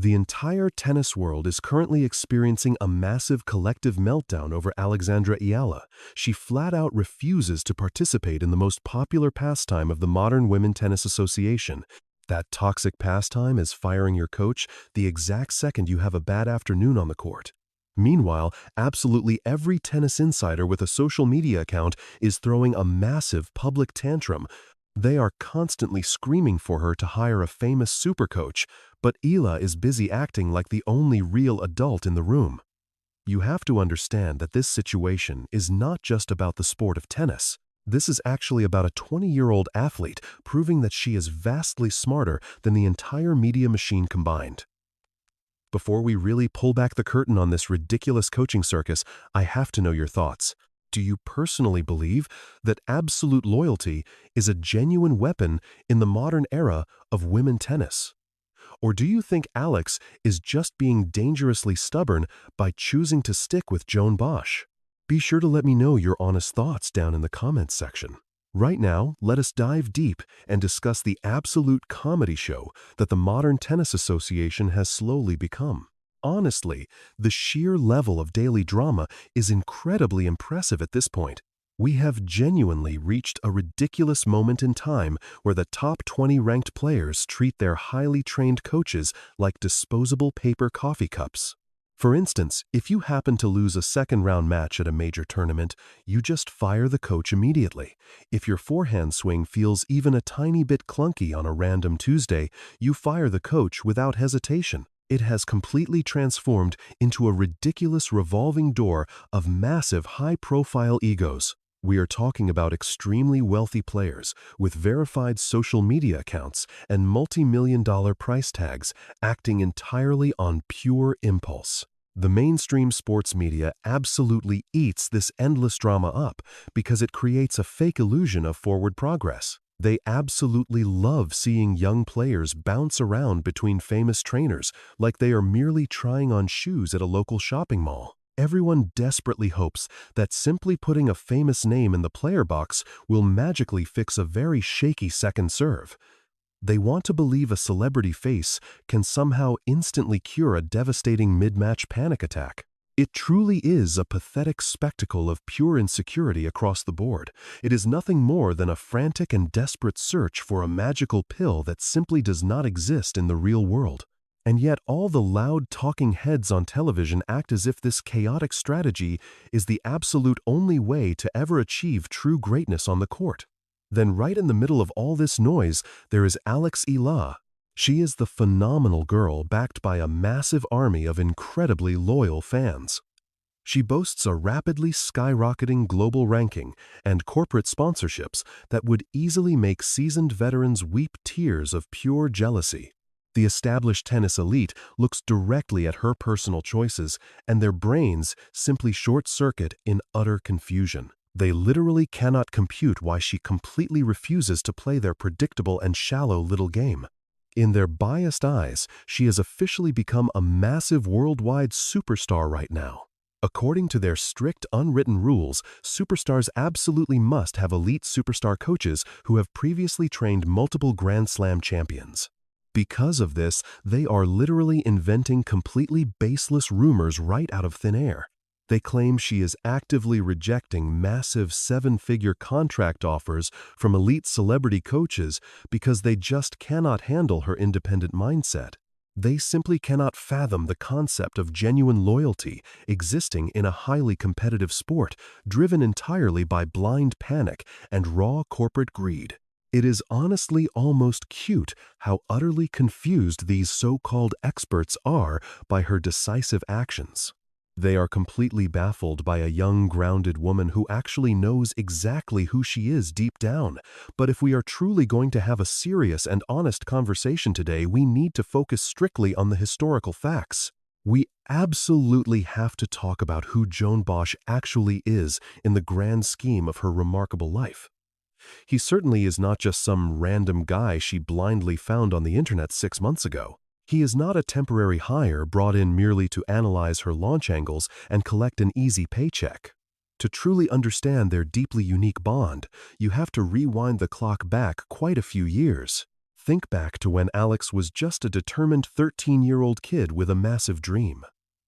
The entire tennis world is currently experiencing a massive collective meltdown over Alexandra Eala. She flat out refuses to participate in the most popular pastime of the modern Women Tennis Association. That toxic pastime is firing your coach the exact second you have a bad afternoon on the court. Meanwhile, absolutely every tennis insider with a social media account is throwing a massive public tantrum. They are constantly screaming for her to hire a famous supercoach, but Eala is busy acting like the only real adult in the room. You have to understand that this situation is not just about the sport of tennis. This is actually about a 20-year-old athlete proving that she is vastly smarter than the entire media machine combined. Before we really pull back the curtain on this ridiculous coaching circus, I have to know your thoughts. Do you personally believe that absolute loyalty is a genuine weapon in the modern era of women tennis? Or do you think Alex is just being dangerously stubborn by choosing to stick with Joan Bosch? Be sure to let me know your honest thoughts down in the comments section. Right now, let us dive deep and discuss the absolute comedy show that the modern tennis association has slowly become. Honestly, the sheer level of daily drama is incredibly impressive at this point. We have genuinely reached a ridiculous moment in time where the top 20 ranked players treat their highly trained coaches like disposable paper coffee cups. For instance, if you happen to lose a second-round match at a major tournament, you just fire the coach immediately. If your forehand swing feels even a tiny bit clunky on a random Tuesday, you fire the coach without hesitation. It has completely transformed into a ridiculous revolving door of massive high-profile egos. We are talking about extremely wealthy players with verified social media accounts and multi-million-dollar price tags acting entirely on pure impulse. The mainstream sports media absolutely eats this endless drama up because it creates a fake illusion of forward progress. They absolutely love seeing young players bounce around between famous trainers like they are merely trying on shoes at a local shopping mall. Everyone desperately hopes that simply putting a famous name in the player box will magically fix a very shaky second serve. They want to believe a celebrity face can somehow instantly cure a devastating mid-match panic attack. It truly is a pathetic spectacle of pure insecurity across the board. It is nothing more than a frantic and desperate search for a magical pill that simply does not exist in the real world. And yet all the loud talking heads on television act as if this chaotic strategy is the absolute only way to ever achieve true greatness on the court. Then right in the middle of all this noise, there is Alex Eala. She is the phenomenal girl backed by a massive army of incredibly loyal fans. She boasts a rapidly skyrocketing global ranking and corporate sponsorships that would easily make seasoned veterans weep tears of pure jealousy. The established tennis elite looks directly at her personal choices, and their brains simply short-circuit in utter confusion. They literally cannot compute why she completely refuses to play their predictable and shallow little game. In their biased eyes, she has officially become a massive worldwide superstar right now. According to their strict unwritten rules, superstars absolutely must have elite superstar coaches who have previously trained multiple Grand Slam champions. Because of this, they are literally inventing completely baseless rumors right out of thin air. They claim she is actively rejecting massive seven-figure contract offers from elite celebrity coaches because they just cannot handle her independent mindset. They simply cannot fathom the concept of genuine loyalty existing in a highly competitive sport driven entirely by blind panic and raw corporate greed. It is honestly almost cute how utterly confused these so-called experts are by her decisive actions. They are completely baffled by a young, grounded woman who actually knows exactly who she is deep down. But if we are truly going to have a serious and honest conversation today, we need to focus strictly on the historical facts. We absolutely have to talk about who Joan Bosch actually is in the grand scheme of her remarkable life. He certainly is not just some random guy she blindly found on the internet 6 months ago. He is not a temporary hire brought in merely to analyze her launch angles and collect an easy paycheck. To truly understand their deeply unique bond, you have to rewind the clock back quite a few years. think back to when Alex was just a determined 13-year-old kid with a massive dream.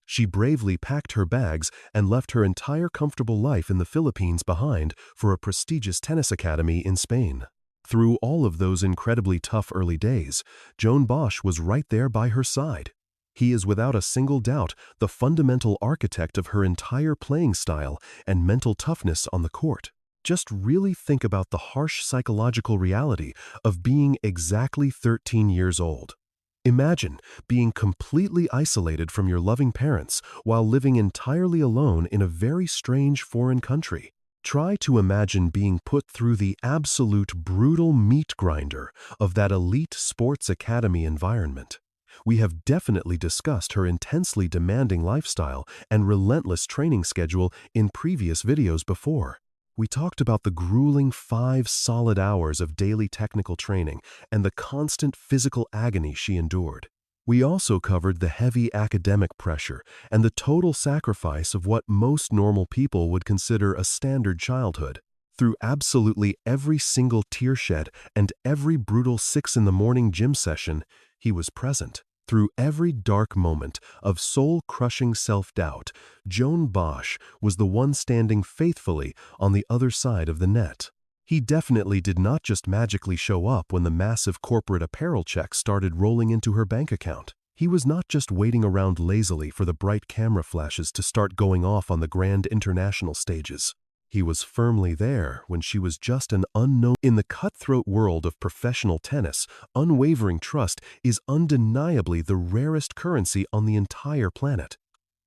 She bravely packed her bags and left her entire comfortable life in the Philippines behind for a prestigious tennis academy in Spain. Through all of those incredibly tough early days, Joan Bosch was right there by her side. He is without a single doubt the fundamental architect of her entire playing style and mental toughness on the court. Just really think about the harsh psychological reality of being exactly 13 years old. Imagine being completely isolated from your loving parents while living entirely alone in a very strange foreign country. Try to imagine being put through the absolute brutal meat grinder of that elite sports academy environment. We have definitely discussed her intensely demanding lifestyle and relentless training schedule in previous videos before. We talked about the grueling 5 solid hours of daily technical training and the constant physical agony she endured. We also covered the heavy academic pressure and the total sacrifice of what most normal people would consider a standard childhood. Through absolutely every single tear shed and every brutal 6 in the morning gym session, he was present. Through every dark moment of soul-crushing self-doubt, Joan Bosch was the one standing faithfully on the other side of the net. He definitely did not just magically show up when the massive corporate apparel checks started rolling into her bank account. He was not just waiting around lazily for the bright camera flashes to start going off on the grand international stages. He was firmly there when she was just an unknown. In the cutthroat world of professional tennis, unwavering trust is undeniably the rarest currency on the entire planet.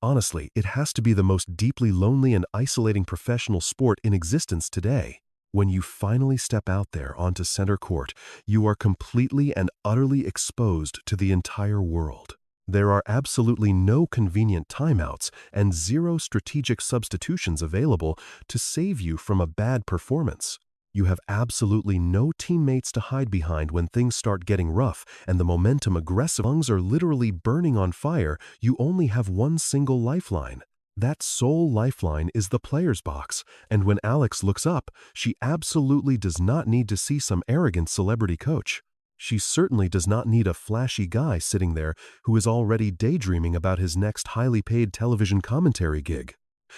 Honestly, it has to be the most deeply lonely and isolating professional sport in existence today. When you finally step out there onto center court, you are completely and utterly exposed to the entire world. There are absolutely no convenient timeouts and zero strategic substitutions available to save you from a bad performance. You have absolutely no teammates to hide behind when things start getting rough and the momentum aggressive lungs are literally burning on fire. You only have one single lifeline. That sole lifeline is the player's box, and when Alex looks up, she absolutely does not need to see some arrogant celebrity coach. She certainly does not need a flashy guy sitting there who is already daydreaming about his next highly paid television commentary gig.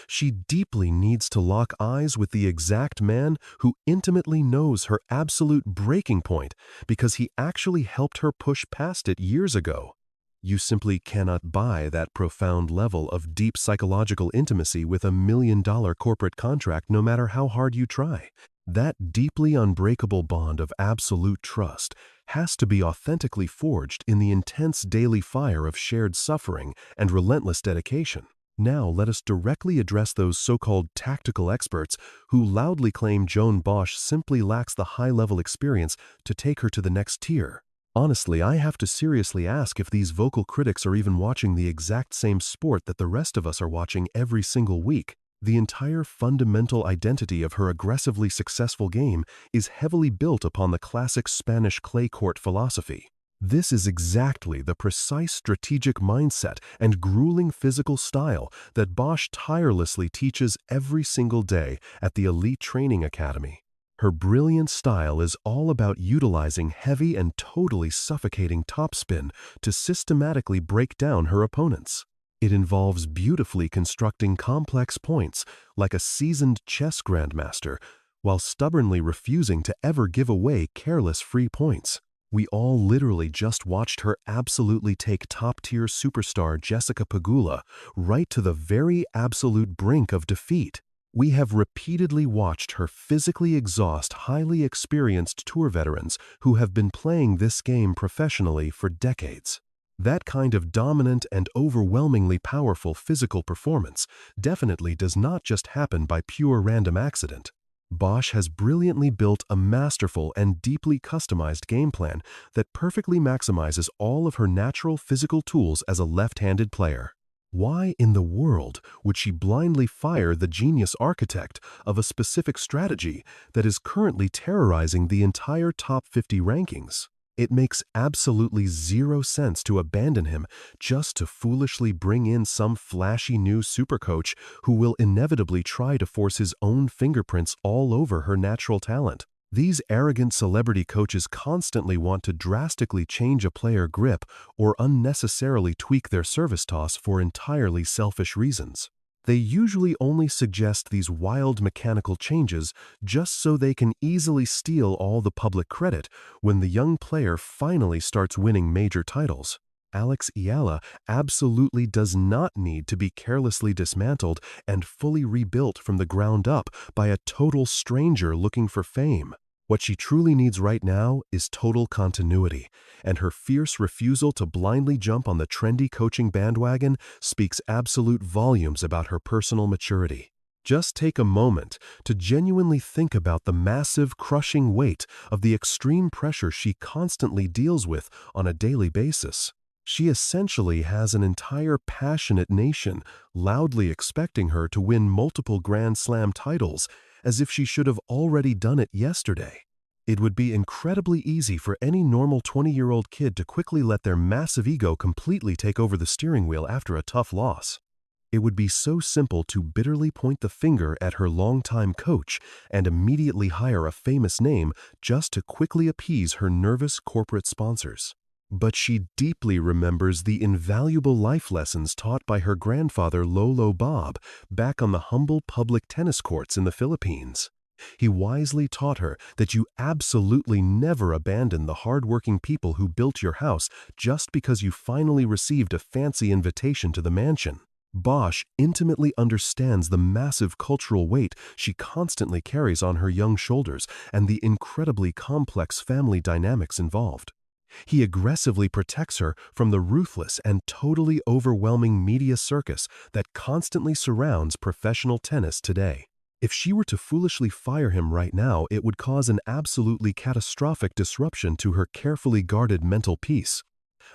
She deeply needs to lock eyes with the exact man who intimately knows her absolute breaking point because he actually helped her push past it years ago. You simply cannot buy that profound level of deep psychological intimacy with $1 million corporate contract no matter how hard you try. That deeply unbreakable bond of absolute trust has to be authentically forged in the intense daily fire of shared suffering and relentless dedication. Now let us directly address those so-called tactical experts who loudly claim Joan Bosch simply lacks the high-level experience to take her to the next tier. Honestly, I have to seriously ask if these vocal critics are even watching the exact same sport that the rest of us are watching every single week. The entire fundamental identity of her aggressively successful game is heavily built upon the classic Spanish clay court philosophy. This is exactly the precise strategic mindset and grueling physical style that Bosch tirelessly teaches every single day at the elite training academy. Her brilliant style is all about utilizing heavy and totally suffocating topspin to systematically break down her opponents. It involves beautifully constructing complex points like a seasoned chess grandmaster while stubbornly refusing to ever give away careless free points. We all literally just watched her absolutely take top-tier superstar Jessica Pegula right to the very absolute brink of defeat. We have repeatedly watched her physically exhaust highly experienced tour veterans who have been playing this game professionally for decades. That kind of dominant and overwhelmingly powerful physical performance definitely does not just happen by pure random accident. Bosch has brilliantly built a masterful and deeply customized game plan that perfectly maximizes all of her natural physical tools as a left-handed player. Why in the world would she blindly fire the genius architect of a specific strategy that is currently terrorizing the entire top 50 rankings? It makes absolutely zero sense to abandon him just to foolishly bring in some flashy new supercoach who will inevitably try to force his own fingerprints all over her natural talent. These arrogant celebrity coaches constantly want to drastically change a player grip or unnecessarily tweak their service toss for entirely selfish reasons. They usually only suggest these wild mechanical changes just so they can easily steal all the public credit when the young player finally starts winning major titles. Alex Eala absolutely does not need to be carelessly dismantled and fully rebuilt from the ground up by a total stranger looking for fame. What she truly needs right now is total continuity, and her fierce refusal to blindly jump on the trendy coaching bandwagon speaks absolute volumes about her personal maturity. Just take a moment to genuinely think about the massive, crushing weight of the extreme pressure she constantly deals with on a daily basis. She essentially has an entire passionate nation loudly expecting her to win multiple Grand Slam titles as if she should have already done it yesterday. It would be incredibly easy for any normal 20-year-old kid to quickly let their massive ego completely take over the steering wheel after a tough loss. It would be so simple to bitterly point the finger at her longtime coach and immediately hire a famous name just to quickly appease her nervous corporate sponsors. But she deeply remembers the invaluable life lessons taught by her grandfather Lolo Bob back on the humble public tennis courts in the Philippines. He wisely taught her that you absolutely never abandon the hard-working people who built your house just because you finally received a fancy invitation to the mansion. Bosch intimately understands the massive cultural weight she constantly carries on her young shoulders and the incredibly complex family dynamics involved. He aggressively protects her from the ruthless and totally overwhelming media circus that constantly surrounds professional tennis today. If she were to foolishly fire him right now, it would cause an absolutely catastrophic disruption to her carefully guarded mental peace.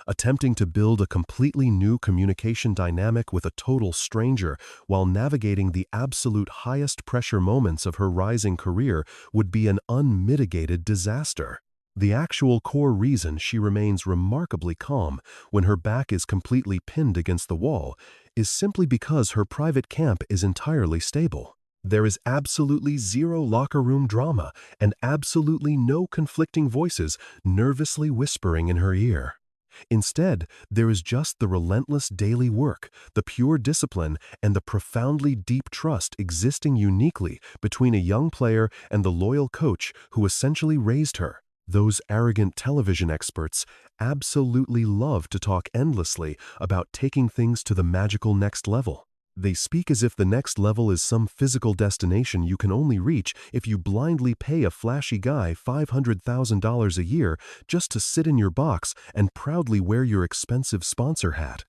Attempting to build a completely new communication dynamic with a total stranger while navigating the absolute highest pressure moments of her rising career would be an unmitigated disaster. The actual core reason she remains remarkably calm when her back is completely pinned against the wall is simply because her private camp is entirely stable. There is absolutely zero locker room drama and absolutely no conflicting voices nervously whispering in her ear. Instead, there is just the relentless daily work, the pure discipline, and the profoundly deep trust existing uniquely between a young player and the loyal coach who essentially raised her. Those arrogant television experts absolutely love to talk endlessly about taking things to the magical next level. They speak as if the next level is some physical destination you can only reach if you blindly pay a flashy guy $500,000 a year just to sit in your box and proudly wear your expensive sponsor hat.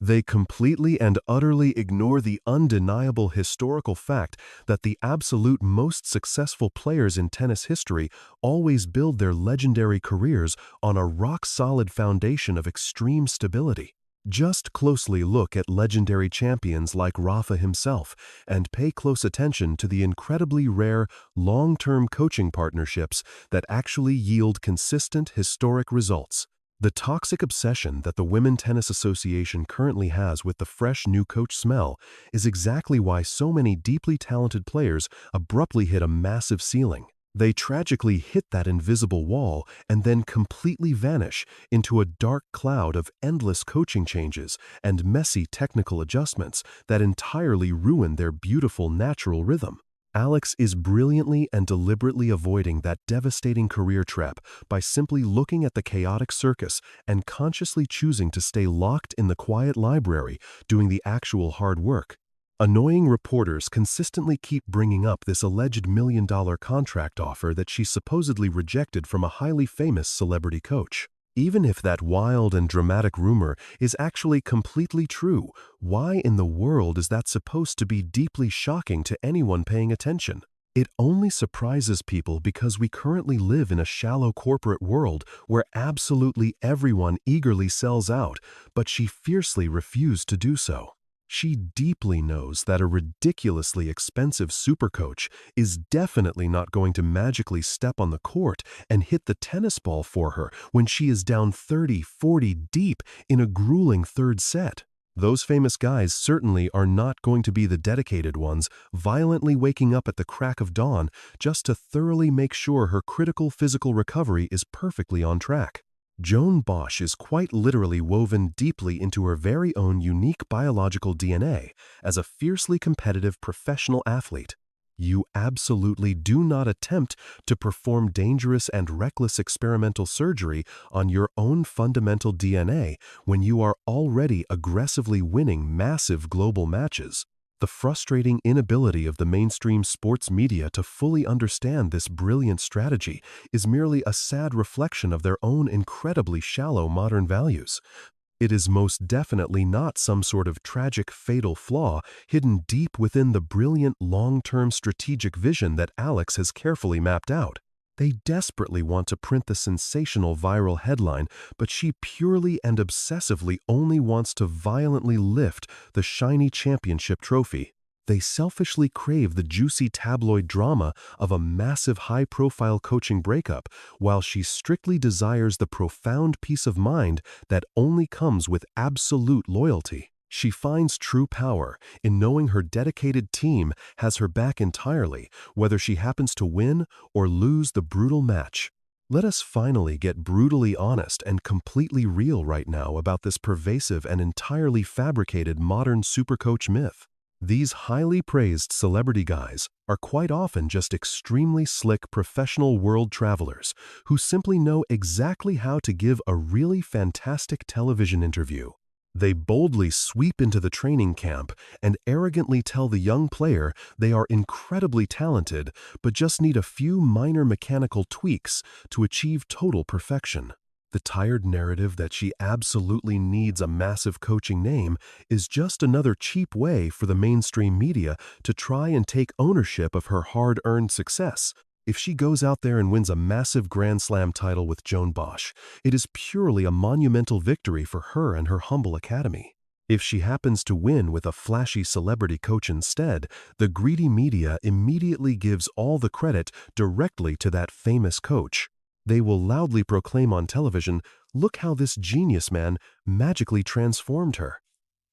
They completely and utterly ignore the undeniable historical fact that the absolute most successful players in tennis history always build their legendary careers on a rock-solid foundation of extreme stability. Just closely look at legendary champions like Rafa himself and pay close attention to the incredibly rare long-term coaching partnerships that actually yield consistent historic results. The toxic obsession that the Women's Tennis Association currently has with the fresh new coach smell is exactly why so many deeply talented players abruptly hit a massive ceiling. They tragically hit that invisible wall and then completely vanish into a dark cloud of endless coaching changes and messy technical adjustments that entirely ruin their beautiful natural rhythm. Alex is brilliantly and deliberately avoiding that devastating career trap by simply looking at the chaotic circus and consciously choosing to stay locked in the quiet library, doing the actual hard work. Annoying reporters consistently keep bringing up this alleged million-dollar contract offer that she supposedly rejected from a highly famous celebrity coach. Even if that wild and dramatic rumor is actually completely true, why in the world is that supposed to be deeply shocking to anyone paying attention? It only surprises people because we currently live in a shallow corporate world where absolutely everyone eagerly sells out, but she fiercely refused to do so. She deeply knows that a ridiculously expensive supercoach is definitely not going to magically step on the court and hit the tennis ball for her when she is down 30-40 deep in a grueling third set. Those famous guys certainly are not going to be the dedicated ones, violently waking up at the crack of dawn just to thoroughly make sure her critical physical recovery is perfectly on track. Joan Bosch is quite literally woven deeply into her very own unique biological DNA as a fiercely competitive professional athlete. You absolutely do not attempt to perform dangerous and reckless experimental surgery on your own fundamental DNA when you are already aggressively winning massive global matches. The frustrating inability of the mainstream sports media to fully understand this brilliant strategy is merely a sad reflection of their own incredibly shallow modern values. It is most definitely not some sort of tragic fatal flaw hidden deep within the brilliant long-term strategic vision that Alex has carefully mapped out. They desperately want to print the sensational viral headline, but she purely and obsessively only wants to violently lift the shiny championship trophy. They selfishly crave the juicy tabloid drama of a massive high-profile coaching breakup, while she strictly desires the profound peace of mind that only comes with absolute loyalty. She finds true power in knowing her dedicated team has her back entirely, whether she happens to win or lose the brutal match. Let us finally get brutally honest and completely real right now about this pervasive and entirely fabricated modern supercoach myth. These highly praised celebrity guys are quite often just extremely slick professional world travelers who simply know exactly how to give a really fantastic television interview. They boldly sweep into the training camp and arrogantly tell the young player they are incredibly talented but just need a few minor mechanical tweaks to achieve total perfection. The tired narrative that she absolutely needs a massive coaching name is just another cheap way for the mainstream media to try and take ownership of her hard-earned success. If she goes out there and wins a massive Grand Slam title with Joan Bosch, it is purely a monumental victory for her and her humble academy. If she happens to win with a flashy celebrity coach instead, the greedy media immediately gives all the credit directly to that famous coach. They will loudly proclaim on television, "Look how this genius man magically transformed her."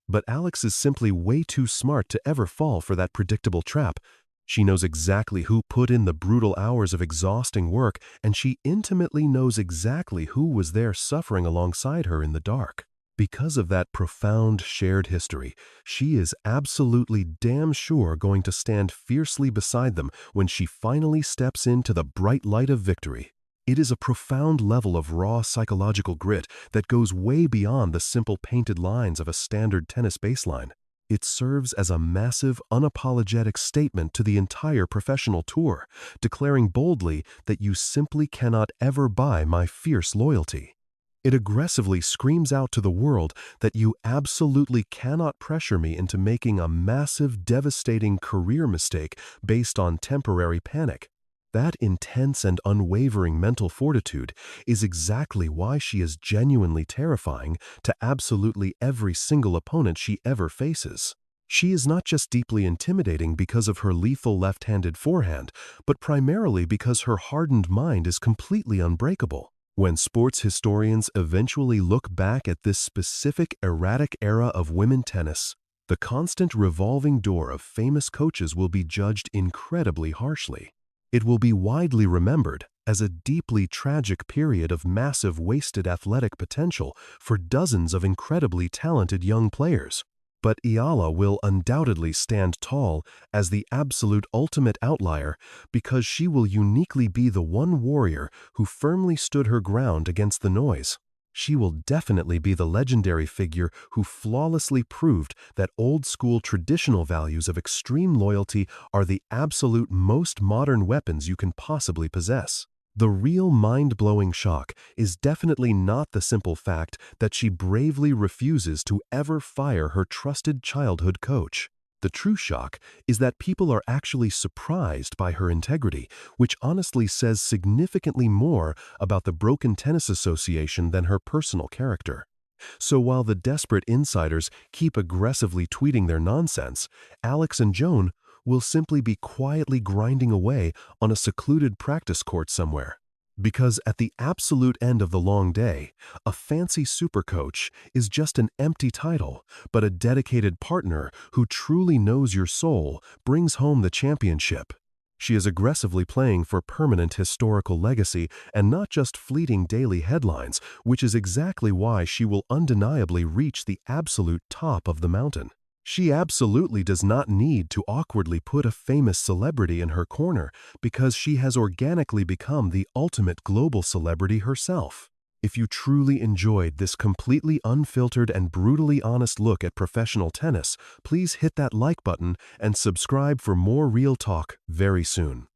But Alex is simply way too smart to ever fall for that predictable trap. She knows exactly who put in the brutal hours of exhausting work, and she intimately knows exactly who was there suffering alongside her in the dark. Because of that profound shared history, she is absolutely damn sure going to stand fiercely beside them when she finally steps into the bright light of victory. It is a profound level of raw psychological grit that goes way beyond the simple painted lines of a standard tennis baseline. It serves as a massive, unapologetic statement to the entire professional tour, declaring boldly that you simply cannot ever buy my fierce loyalty. It aggressively screams out to the world that you absolutely cannot pressure me into making a massive, devastating career mistake based on temporary panic. That intense and unwavering mental fortitude is exactly why she is genuinely terrifying to absolutely every single opponent she ever faces. She is not just deeply intimidating because of her lethal left-handed forehand, but primarily because her hardened mind is completely unbreakable. When sports historians eventually look back at this specific erratic era of women tennis, the constant revolving door of famous coaches will be judged incredibly harshly. It will be widely remembered as a deeply tragic period of massive wasted athletic potential for dozens of incredibly talented young players. But Eala will undoubtedly stand tall as the absolute ultimate outlier because she will uniquely be the one warrior who firmly stood her ground against the noise. She will definitely be the legendary figure who flawlessly proved that old-school traditional values of extreme loyalty are the absolute most modern weapons you can possibly possess. The real mind-blowing shock is definitely not the simple fact that she bravely refuses to ever fire her trusted childhood coach. The true shock is that people are actually surprised by her integrity, which honestly says significantly more about the Broken Tennis Association than her personal character. So while the desperate insiders keep aggressively tweeting their nonsense, Alex and Joan will simply be quietly grinding away on a secluded practice court somewhere. Because at the absolute end of the long day, a fancy supercoach is just an empty title, but a dedicated partner who truly knows your soul brings home the championship. She is aggressively playing for permanent historical legacy and not just fleeting daily headlines, which is exactly why she will undeniably reach the absolute top of the mountain. She absolutely does not need to awkwardly put a famous celebrity in her corner because she has organically become the ultimate global celebrity herself. If you truly enjoyed this completely unfiltered and brutally honest look at professional tennis, please hit that like button and subscribe for more real talk very soon.